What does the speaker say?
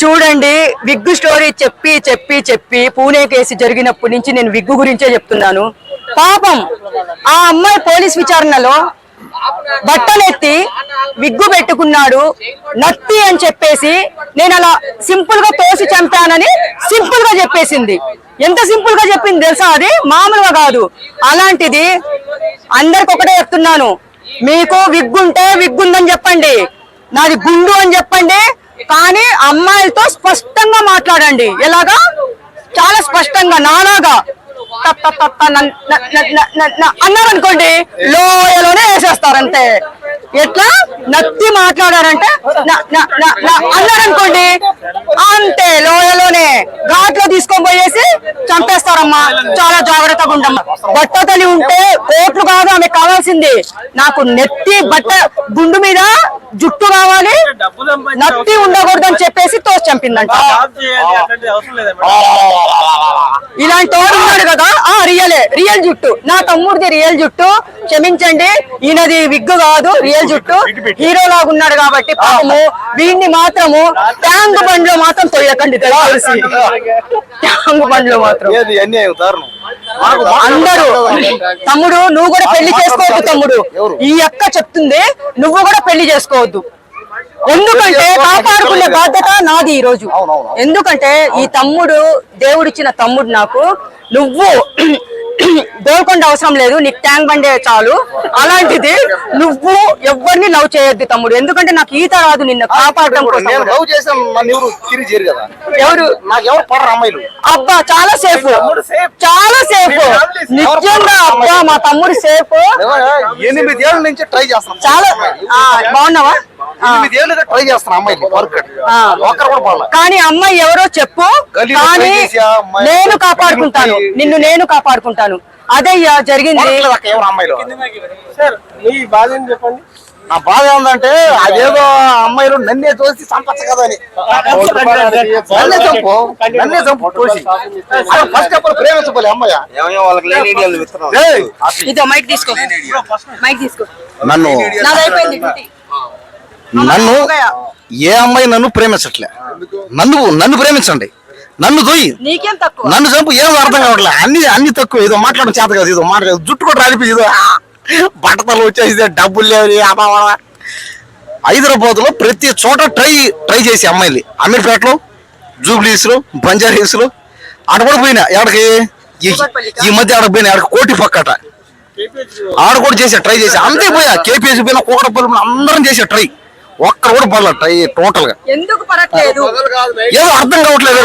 చూడండి, wig story చెప్పి చెప్పి చెప్పి పూణే కేసు జరిగినప్పటి నుంచి నేను విగ్గు గురించే చెప్తున్నాను. పాపం ఆ అమ్మాయి పోలీస్ విచారణలో బట్టలెత్తి విగ్గు పెట్టుకున్నాడు నత్తి అని చెప్పేసి నేను అలా సింపుల్ గా తోసి చంపానని సింపుల్ గా చెప్పేసింది. ఎంత సింపుల్ గా చెప్పింది తెలుసా? అది మామూలుగా కాదు. అలాంటిది అందరికి ఒకటే చెప్తున్నాను, మీకు విగ్గుంటే విగ్గుందని చెప్పండి, నాది గుండు అని చెప్పండి. కానీ అమ్మాయిలతో స్పష్టంగా మాట్లాడండి. ఎలాగా? చాలా స్పష్టంగా నాలాగా అన్నారనుకోండి లోయలోనే వేసేస్తారంటే. ఎట్లా నత్తి మాట్లాడారంటే అన్నారనుకోండి అంతే, లోయలోనే ఘాట్లో తీసుకొని పోయేసి చంపేస్తారమ్మా. చాలా జాగ్రత్తగా ఉంటాం. బట్టతలి ఉంటే కోట్లు కాదు ఆమె కావాల్సింది, నాకు నెత్తి బట్ట గుండు మీద జుట్టు కావాలి, నత్తి ఉండకూడదు అని చెప్పేసి తోసి చంపిందంట. ఇలాంటి వాడు ఉన్నాడు కదా, రియల్ జుట్టు. నా తమ్ముడిది రియల్ జుట్టు, క్షమించండి, ఈయనది విగ్గు కాదు రియల్ జుట్టు. హీరో లాగా ఉన్నాడు కాబట్టి పాపము వీడిని మాత్రము ట్యాంక్ బండ్లో మాత్రం తొయ్యకండి, తెలిసి ట్యాంక్ బండ్లో మాత్రం. అందరూ తమ్ముడు నువ్వు కూడా పెళ్లి చేసుకోవద్దు తమ్ముడు, ఈ అక్క చెప్తుంది, నువ్వు కూడా పెళ్లి చేసుకోవద్దు. ఎందుకంటే కాపాడుకునే బాధ్యత నాది ఈ రోజు. ఎందుకంటే ఈ తమ్ముడు దేవుడిచ్చిన తమ్ముడు నాకు. నువ్వు గోల్కొండ అవసరం లేదు, నీకు ట్యాంక్ బండే చాలు. అలాంటిది నువ్వు ఎవరిని లవ్ చేయొద్దు తమ్ముడు, ఎందుకంటే నాకు ఈత రాదు. నిన్ను కాపాడడం కోసం ఎవరు అబ్బా చాలా సేఫ్, చాలా సేఫ్ నిజంగా. అబ్బా మా తమ్ముడు సేఫ్. 8 ఏళ్ల నుంచి ట్రై చేస్తాం. చాలా బాగున్నావా? ట్రై చేస్తాను అమ్మాయిని, కానీ అమ్మాయి ఎవరో చెప్పు, కానీ నేను కాపాడుకుంటాను నిన్ను, నేను కాపాడుకుంటాను. అదే జరిగింది. నా బాధ ఏంటంటే అదేదో అమ్మాయిలు నన్నే తోసి చంపచ్చు కదా అని. నన్నే చంపు తోసి ఫస్ట్ అప్పుడు ప్రేమించబోలే అమ్మాయి. ఇదో మైక్ తీసుకో, మైక్ తీసుకో. నన్ను ఏ అమ్మాయి నన్ను ప్రేమించట్లే. నన్ను ప్రేమించండి, నన్ను దొయ్యి, నీకేం తక్కువ, నన్ను చంపు. ఏం అర్థం కావట్లే, అన్ని తక్కువ. ఏదో మాట్లాడడం చేత కాదు, ఏదో మాట్లాడదు, జుట్టు కూడా రాలిపి, ఏదో బట్టతలు వచ్చేసి డబ్బులు లేవు. హైదరాబాద్ లో ప్రతి చోట ట్రై చేసి అమ్మాయిలు, అమీర్పేటలో, జూబ్లీస్ లో, బంజారా హిల్స్ లో ఆడ కూడా పోయినా. ఎక్కడికి ఈ మధ్య ఆడకు పోయినా, ఆడకు కోటి పక్కట ఆడ కూడా చేసా, ట్రై చేసా. అంతే పోయా, కేపీఎస్ పోయినా, కోకటపల్లి అందరం చేసా ట్రై. ఒక్కడ కూడా పడలే ట్రై టోటల్ గా. ఎందుకు పడట్లేదు ఏదో అర్థం కావట్లేదు.